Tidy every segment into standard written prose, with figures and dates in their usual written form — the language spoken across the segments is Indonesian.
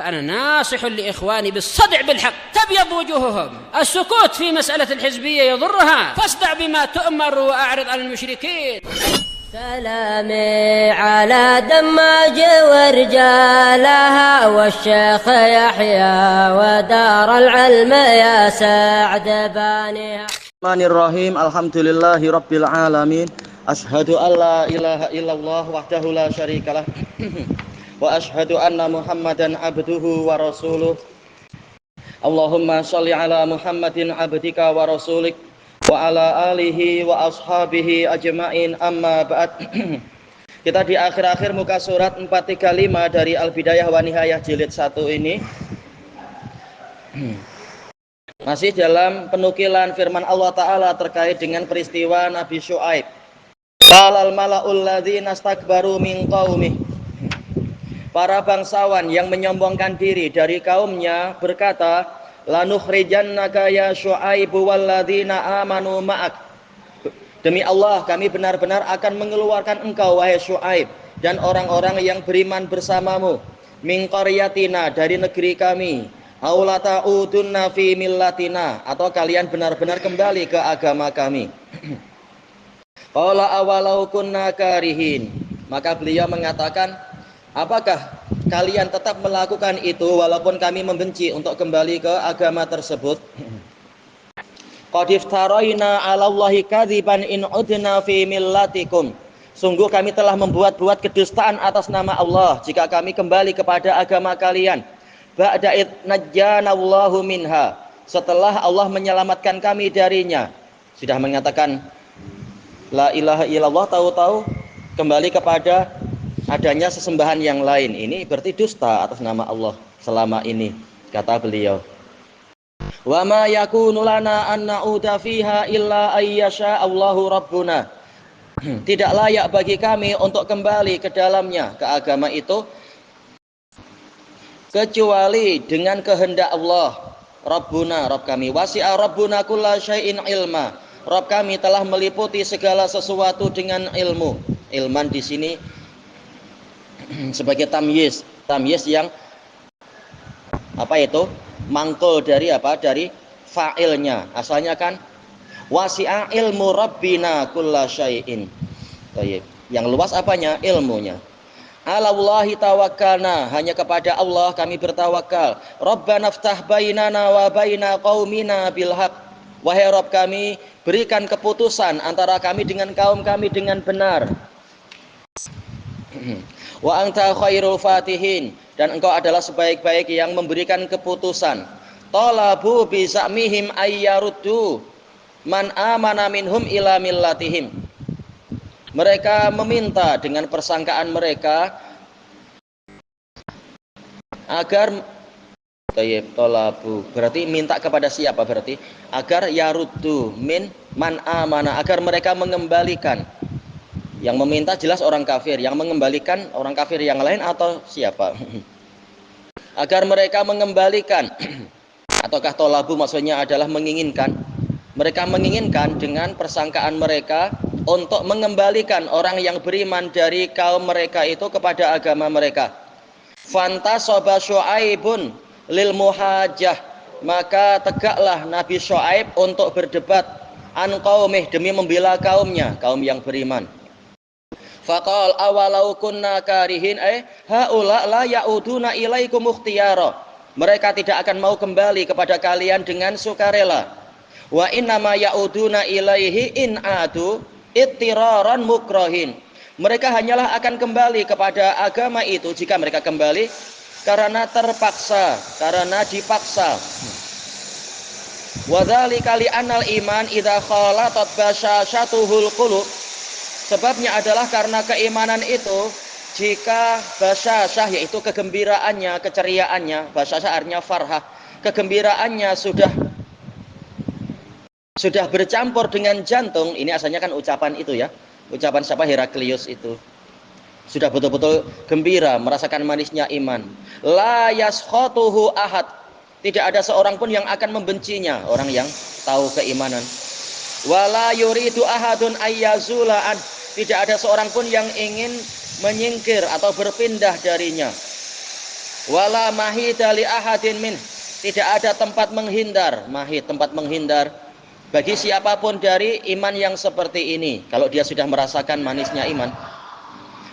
فأنا ناصح لإخواني بالصدع بالحق تبيض وجوههم. السكوت في مسألة الحزبية يضرها، فاصدع بما تؤمر وأعرض عن المشركين. سلامي على دماج ورجالها والشيخ يحيى ودار العلم يا سعد بانيها. Bismillahirrahmanirrahim. Alhamdulillahi rabbil alamin. Ashhadu an la ilaha illallah wahdahu la syarikalah wa ashhadu anna Muhammadan abduhu wa rasuluh. Allahumma shalli ala Muhammadin abdika wa rasulik wa ala alihi wa ashabihi ajma'in, amma ba'd. Kita di akhir-akhir muka surat 435 dari Al-Bidayah wa Nihayah jilid 1 ini masih dalam penukilan firman Allah Ta'ala terkait dengan peristiwa Nabi Syuaib. Qalal mala'ul ladzina astakbaru min qaumih. Para bangsawan yang menyombongkan diri dari kaumnya berkata, lanukhrijannaka ya Syuaibu walladzina amanu ma'ak. Demi Allah, kami benar-benar akan mengeluarkan engkau wahai Syuaib dan orang-orang yang beriman bersamamu min qaryatina, dari negeri kami, aw la ta'udunna fi millatina, atau kalian benar-benar kembali ke agama kami. Qala awalau kunna karihin. Maka beliau mengatakan, apakah kalian tetap melakukan itu walaupun kami membenci untuk kembali ke agama tersebut? Qad iftaraina 'ala Allahi kadziban in udna fi millatikum. Sungguh kami telah membuat-buat kedustaan atas nama Allah jika kami kembali kepada agama kalian. Ba'da id najjana Allahu minha, setelah Allah menyelamatkan kami darinya. Sudah mengatakan la ilaha illallah, tahu-tahu kembali kepada adanya sesembahan yang lain. Ini berarti dusta atas nama Allah selama ini, kata beliau. Wa ma yakunu lana an na'uda fiha illa ayyasha Allahu rabbuna. Tidak layak bagi kami untuk kembali ke dalamnya, ke agama itu, kecuali dengan kehendak Allah. Rabbuna, Rabb kami, wasi'a rabbuna kulla syai'in ilma. Rabb kami telah meliputi segala sesuatu dengan ilmu. Ilman di sini sebagai tamyiz yang apa itu? Mangkul dari apa? Dari fa'ilnya. Asalnya kan wasi'a ilmu rabbina kulla syai'in. Baik. Yang luas apanya? Ilmunya. Alallahi tawakkalna, hanya kepada Allah kami bertawakal. Rabbana ftah bainana wa baina qaumina bil haqq. Wahai Rabb kami, berikan keputusan antara kami dengan kaum kami dengan benar. Wa anta khairul fatihin, dan engkau adalah sebaik-baik yang memberikan keputusan. Talabu bi za'mihim ayyaruddu man amana minhum ila millatihim. Mereka meminta dengan persangkaan mereka agar tolabu, berarti minta kepada siapa? Berarti agar yaruddu min man amana, agar mereka mengembalikan. Yang meminta jelas orang kafir, yang mengembalikan orang kafir yang lain atau siapa? Agar mereka mengembalikan. Ataukah tolabu maksudnya adalah menginginkan? Mereka menginginkan dengan persangkaan mereka untuk mengembalikan orang yang beriman dari kaum mereka itu kepada agama mereka. Fantasaba Syuaibun lil muhajjah, maka tegaklah Nabi Syuaib untuk berdebat an qaumih, demi membela kaumnya, kaum yang beriman. Faqal awalau kunna karihin haula la yauduna ilaikum ikhtiyara. Mereka tidak akan mau kembali kepada kalian dengan sukarela. Wa innama yauduna ilaihi in adu ittiraran mukrahin. Mereka hanyalah akan kembali kepada agama itu jika mereka kembali karena terpaksa, karena dipaksa. Wa dzalika li anal iman idza khalatat basyashatuhul qulub. Sebabnya adalah karena keimanan itu jika basyasyah, yaitu kegembiraannya, keceriaannya, basyasyah artinya farhah, kegembiraannya sudah bercampur dengan jantung. Ini asalnya kan ucapan itu ya, ucapan siapa? Heraklius itu. Sudah betul-betul gembira, merasakan manisnya iman. La yaskhatuhu ahad, tidak ada seorang pun yang akan membencinya, orang yang tahu keimanan. Wala yuridu ahadun ayyazula'an, tidak ada seorang pun yang ingin menyingkir atau berpindah darinya. Wala mahida li ahadin min. Tidak ada tempat menghindar, mahid tempat menghindar bagi siapapun dari iman yang seperti ini kalau dia sudah merasakan manisnya iman.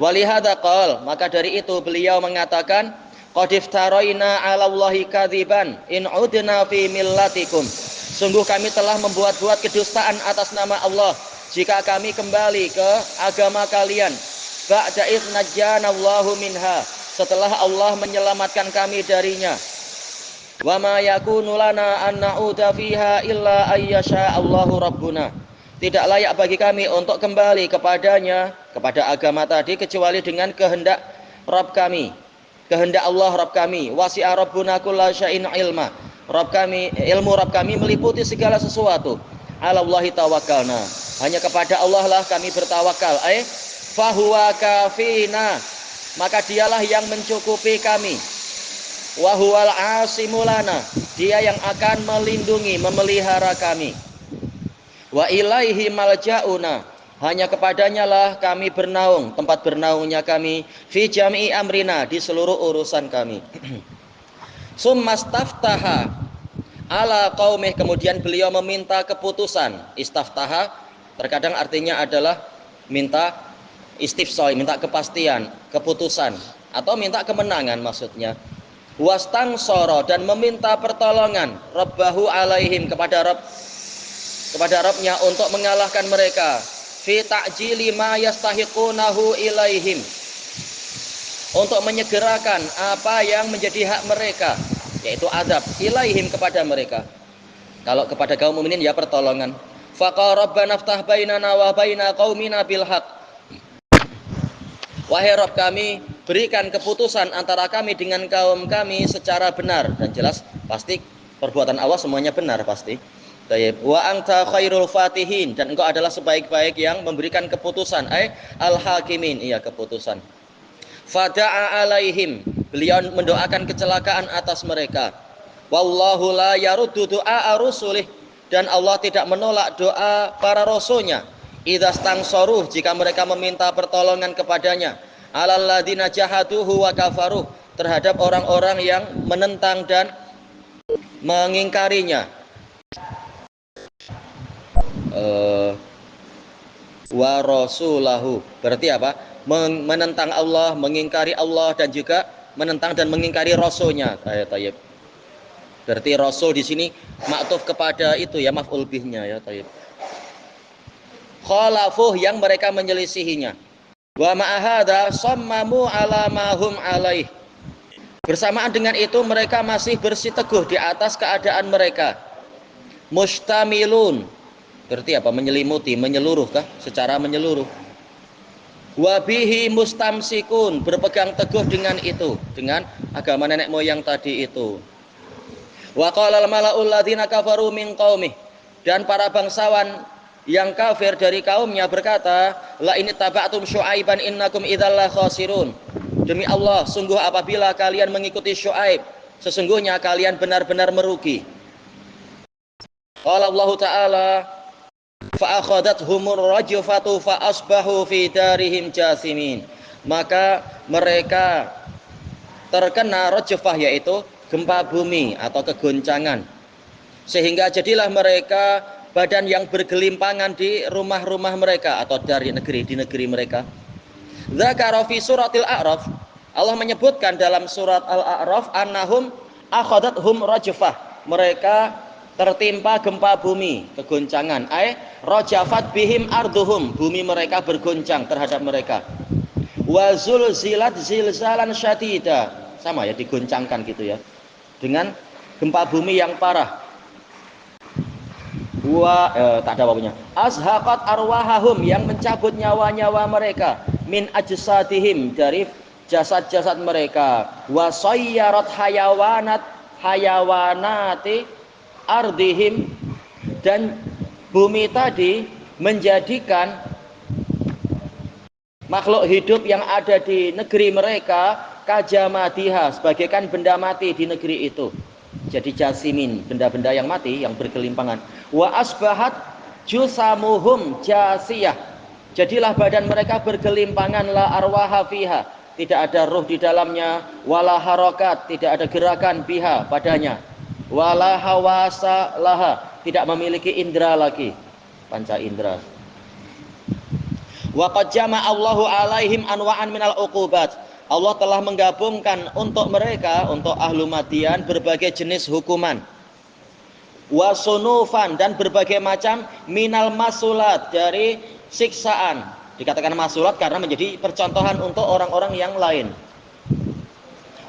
Walihada qol, maka dari itu beliau mengatakan qad iftaraina 'ala Allahi kadziban in udna fi millatikum. Sungguh kami telah membuat-buat kedustaan atas nama Allah jika kami kembali ke agama kalian. Ba'da idz najjana Allahu minha, setelah Allah menyelamatkan kami darinya. Wa ma yakunu lana an na'uda fiha illa ayyasha Allahu rabbuna. Tidak layak bagi kami untuk kembali kepadanya, kepada agama tadi, kecuali dengan kehendak Rabb kami, kehendak Allah Rabb kami. Wasi'a rabbuna kulla syai'in ilma. Rabb kami, ilmu Rabb kami meliputi segala sesuatu. 'Ala Allahi tawakkalna. Hanya kepada Allah lah kami bertawakal. Fahuwa kafina. Maka dialah yang mencukupi kami. Wa huwal asimulana. Dia yang akan melindungi, memelihara kami. Wa ilaihi malja'una. Hanya kepadanya lah kami bernaung, tempat bernaungnya kami. Fi jami'i amrina, di seluruh urusan kami. Summastaftaha ala qaumih. Kemudian beliau meminta keputusan. Istaftaha terkadang artinya adalah minta istifsal, minta kepastian, keputusan, atau minta kemenangan maksudnya. Wastangsara, dan meminta pertolongan Rabbahu alaihim, kepada Rabbnya untuk mengalahkan mereka. Fi ta'jili ma yastahiqunahu ilaihim, untuk menyegerakan apa yang menjadi hak mereka, yaitu azab, ilaihim, kepada mereka. Kalau kepada kaum mukminin ya pertolongan. Faqala rabbana iftah bainana wa baina qaumina bil haqq. Wahai Rabb kami, berikan keputusan antara kami dengan kaum kami secara benar. Dan jelas pasti perbuatan Allah semuanya benar pasti. Wa anta khairul fatihin, dan engkau adalah sebaik-baik yang memberikan keputusan. Al-hakimin, iya keputusan. Fada'a alaihim, beliau mendoakan kecelakaan atas mereka. Wallahu la yaruddu du'a rusulih, dan Allah tidak menolak doa para rasulnya. Idza stangsaruh, jika mereka meminta pertolongan kepadanya. Alal ladzina jahaduhu wa kafaruh, terhadap orang-orang yang menentang dan mengingkarinya. Wa rasulahu, berarti apa? Menentang Allah, mengingkari Allah, dan juga menentang dan mengingkari rasulnya. Tayyib. Berarti rasul di sini maktuf kepada itu ya, maf'ul bihnya ya. Tayyib. Khalafuh, yang mereka menyelisihinya. Wa ma'ahada sammamu ala mahum alaih. Bersamaan dengan itu mereka masih bersiteguh di atas keadaan mereka. Mustamilun, berarti apa? Menyelimuti, menyeluruh kah? Secara menyeluruh. Wabihi mustamsikun, berpegang teguh dengan itu, dengan agama nenek moyang tadi itu. Wa qala al-mala'ul ladzina kafaru min qaumih, dan para bangsawan yang kafir dari kaumnya berkata, la ini taba'tum Syu'aiban innakum idzal la khasirun. Demi Allah, sungguh apabila kalian mengikuti Syu'aib, sesungguhnya kalian benar-benar merugi. Qala Allah Ta'ala, fa akhadathumur rajfatu fa asbahu fi darihim jasimin. Maka mereka terkena rajfah, yaitu gempa bumi atau kegoncangan, sehingga jadilah mereka badan yang bergelimpangan di rumah-rumah mereka atau di negeri mereka. Dzakara fi suratil A'raf, Allah menyebutkan dalam surat Al-A'raf, annahum akhadathum rajfah, mereka tertimpa gempa bumi, kegoncangan. Rajafat bihim arduhum, bumi mereka bergoncang terhadap mereka. Wa zulzilat zilzalan syadida, sama ya, digoncangkan gitu ya, dengan gempa bumi yang parah. Tak ada wawunya. Azhaqat arwahahum, yang mencabut nyawa-nyawa mereka. Min ajsadihim, dari jasad-jasad mereka. Wa sayyarat hayawanati ardihim, dan bumi tadi menjadikan makhluk hidup yang ada di negeri mereka kajamadiha, sebagaikan benda mati di negeri itu. Jadi jasimin, benda-benda yang mati, yang bergelimpangan. Wa asbahat jusamuhum jasiyah, jadilah badan mereka bergelimpangan, la arwaha fiha, tidak ada ruh di dalamnya, wala harokat, tidak ada gerakan biha padanya, wala hawasa laha, tidak memiliki indera lagi, panca indera. Wa qad jama'a Allahu alaihim anwa'an minal uqubat. Allah telah menggabungkan untuk mereka, untuk ahlu Madian, berbagai jenis hukuman. Wa sunufan, dan berbagai macam minal masulat, dari siksaan. Dikatakan masulat karena menjadi percontohan untuk orang-orang yang lain.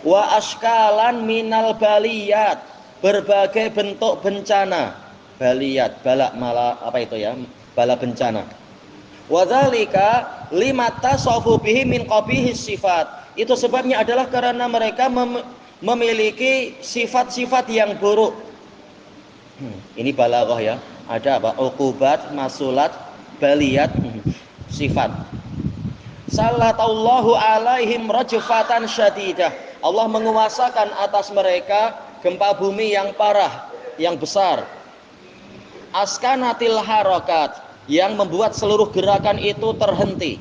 Wa ashkalan minal baliyat, berbagai bentuk bencana. Baliyat, bala mala apa itu ya? Bala bencana. Wa dzalika limatasawfu bihi min qabihi sifat. Itu sebabnya adalah karena mereka memiliki sifat-sifat yang buruk. Ini balaghah ya. Ada apa? Uqubat, masulat, baliyat, sifat. Sallallahu alaihim rajfatan syadidah. Allah menguasakan atas mereka gempa bumi yang parah, yang besar. Askanatil harakat, yang membuat seluruh gerakan itu terhenti.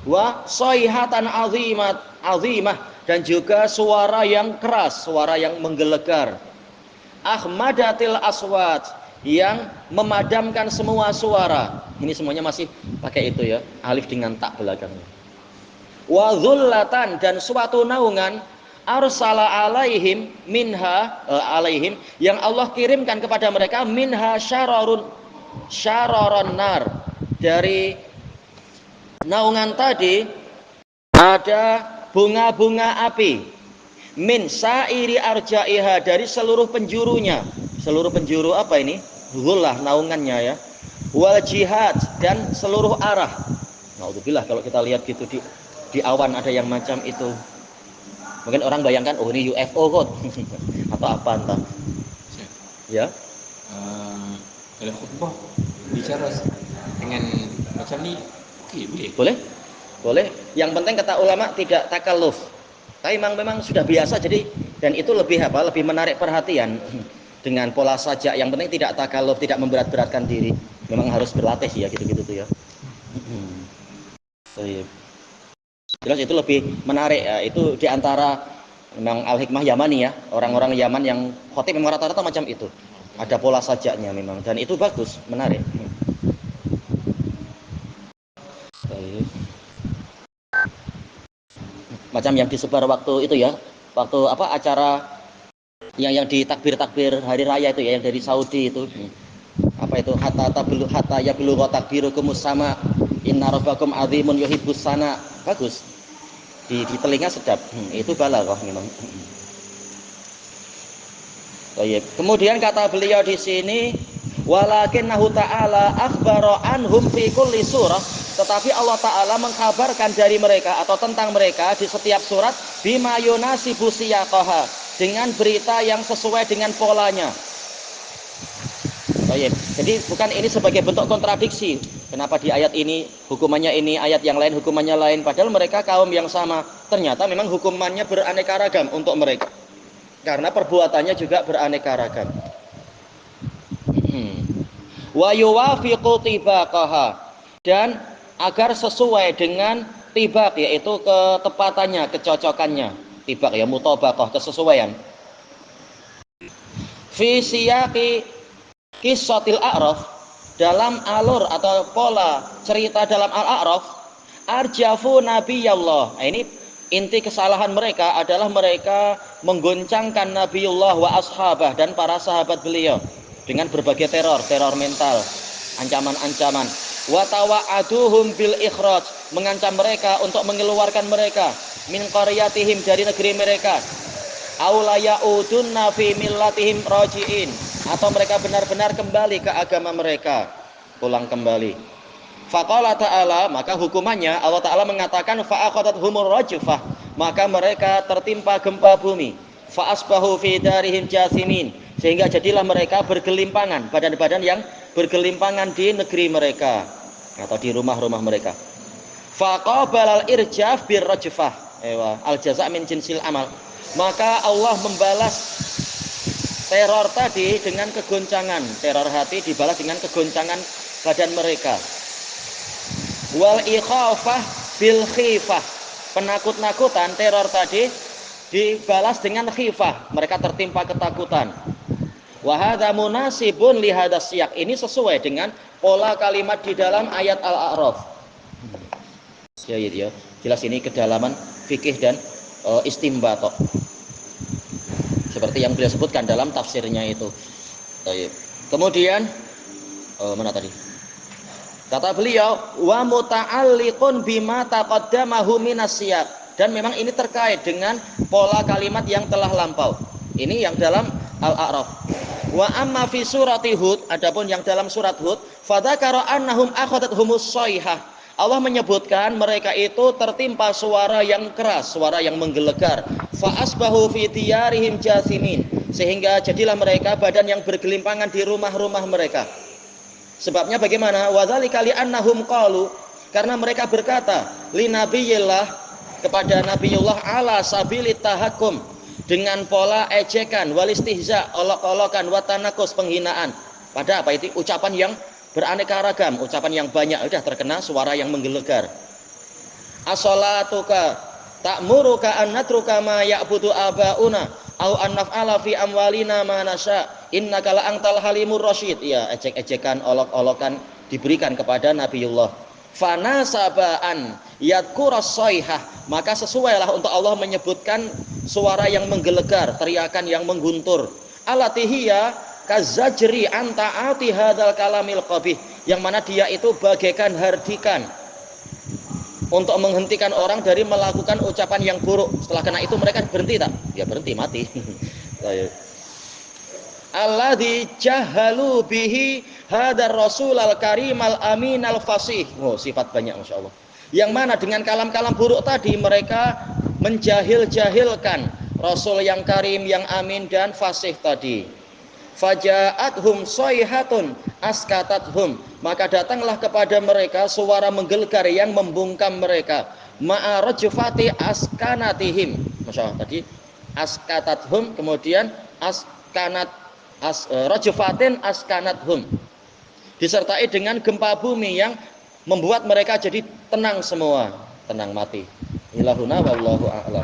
Wa sayhatan azimah, dan juga suara yang keras, suara yang menggelegar. Ahmadatil aswat, yang memadamkan semua suara. Ini semuanya masih pakai itu ya, alif dengan tak belakangnya. Wa dhullatan, dan suatu naungan. Arsala alaihim minha alaihim, yang Allah kirimkan kepada mereka minha syararun nar, dari naungan tadi ada bunga-bunga api, min sairi arjaiha, dari seluruh penjurunya. Seluruh penjuru apa ini? Dhullah naungannya ya. Wal jihad, dan seluruh arah. Naudzubillah kalau kita lihat gitu di awan ada yang macam itu. Mungkin orang bayangkan, oh ini UFO kok atau apa entah. Ya. Kalau khutbah bicara dengan macam ni, boleh. Boleh? Boleh. Yang penting kata ulama tidak takalluf. Tapi memang sudah biasa, jadi, dan itu lebih apa? Lebih menarik perhatian dengan pola sajak. Yang penting tidak takalluf, tidak memberat-beratkan diri. Memang harus berlatih ya gitu-gitu tuh ya. Jelas itu lebih menarik ya. Itu diantara memang al-hikmah Yamani ya, orang-orang Yaman yang khotib memang rata-rata macam itu, ada pola sajaknya memang, dan itu bagus, menarik. Macam yang disebar waktu itu ya, waktu apa acara yang di takbir hari raya itu ya, yang dari Saudi itu, apa itu, hatta ya belu takbirukum sama inna rabbakum azimun yuhibbus sana, bagus. Di telinga sedap. Itu balaghah memang. Kemudian kata beliau di sini, walakinnahu ta'ala akhbara anhum fi kulli surah, tetapi Allah Ta'ala mengkabarkan dari mereka atau tentang mereka di setiap surat bima yunasibu siyaqaha, dengan berita yang sesuai dengan polanya. Jadi bukan ini sebagai bentuk kontradiksi. Kenapa di ayat ini hukumannya ini, ayat yang lain hukumannya lain, padahal mereka kaum yang sama. Ternyata memang hukumannya beraneka ragam untuk mereka, karena perbuatannya juga beraneka ragam. Wa yuwafiqu tibaqaha, dan agar sesuai dengan tibaq, yaitu ketepatannya, kecocokannya. Tibaq ya, mutabaqah, kesesuaian. Fi siyaqi qissatil a'raf, dalam alur atau pola cerita dalam Al-A'raf, arjafu nabiyallah. Ini inti kesalahan mereka adalah mereka menggoncangkan Nabiullah wa ashabah, dan para sahabat beliau, dengan berbagai teror mental, ancaman-ancaman. Wa tawa'aduhum bil ikhraj, mengancam mereka untuk mengeluarkan mereka min qaryatihim, dari negeri mereka. Aula ya'udunna fi millatihim raji'in, atau mereka benar-benar kembali ke agama mereka, pulang kembali. Faqala ta'ala, maka hukumannya Allah Ta'ala mengatakan fa'aqadathumur rajfah, maka mereka tertimpa gempa bumi. Fa'asbahu fi darihim jathimin, sehingga jadilah mereka bergelimpangan, badan-badan yang bergelimpangan di negeri mereka atau di rumah-rumah mereka. Faqabalal irjaf bir rajfah, al jaza' min jinsil amal, maka Allah membalas teror tadi dengan kegoncangan, teror hati dibalas dengan kegoncangan badan mereka. Wal ikhafah bil khifah. Penakut-nakutan, teror tadi dibalas dengan khifah, mereka tertimpa ketakutan. Wa hadza munasibun li hadas siyak. Ini sesuai dengan pola kalimat di dalam ayat Al-A'raf. Ya. Jelas ini kedalaman fikih dan istinbat. Seperti yang beliau sebutkan dalam tafsirnya itu. Kemudian mana tadi? Kata beliau, wa muta'alliqun bima taqaddamahu minas siyak. Dan memang ini terkait dengan pola kalimat yang telah lampau. Ini yang dalam Al-A'raf. Wa amma fi surati Hud, adapun yang dalam surat Hud, fadzakara annahum akhadathhumus shaihah. Allah menyebutkan mereka itu tertimpa suara yang keras, suara yang menggelegar. Fa asbahu fi diyarihim jathimin, sehingga jadilah mereka badan yang bergelimpangan di rumah-rumah mereka. Sebabnya bagaimana? Wa dzalika li annahum qalu, karena mereka berkata, li nabiyillah, kepada Nabiullah ala sabilit tahakkum, dengan pola ejekan, walistihza, olok-olokan, watanakus, penghinaan. Pada apa itu? Ucapan yang beraneka ragam, ucapan yang banyak, sudah terkena suara yang menggelegar. As-salatuka ta'muruka an natruka ma ya'budu abauna au an naf'ala fi amwalina ma nasya innaka la antal halimur rasyid. Ya, ejek-ejekan, olok-olokan diberikan kepada Nabiullah. Fanasabaan yadkuras soihah, maka sesuailah untuk Allah menyebutkan suara yang menggelegar, teriakan yang mengguntur. Alatihiyya kazajri anta'ati hadzal kalamil qabih, yang mana dia itu bagaikan hardikan untuk menghentikan orang dari melakukan ucapan yang buruk. Setelah kena itu mereka berhenti tak? Ya berhenti, mati. Alladzi jahalu bihi hadar rasul al karim al amin al fasih. Oh, sifat banyak, masya Allah. Yang mana dengan kalam-kalam buruk tadi mereka menjahil-jahilkan Rasul yang karim, yang amin dan fasih tadi. Faja'athum soihatun askatathum, maka datanglah kepada mereka suara menggelegar yang membungkam mereka. Ma'arajufati askanatihim, masya Allah, tadi askatathum, kemudian rajufatin askanathum, disertai dengan gempa bumi yang membuat mereka jadi tenang semua, tenang mati. Ilahuna wallahu a'lam.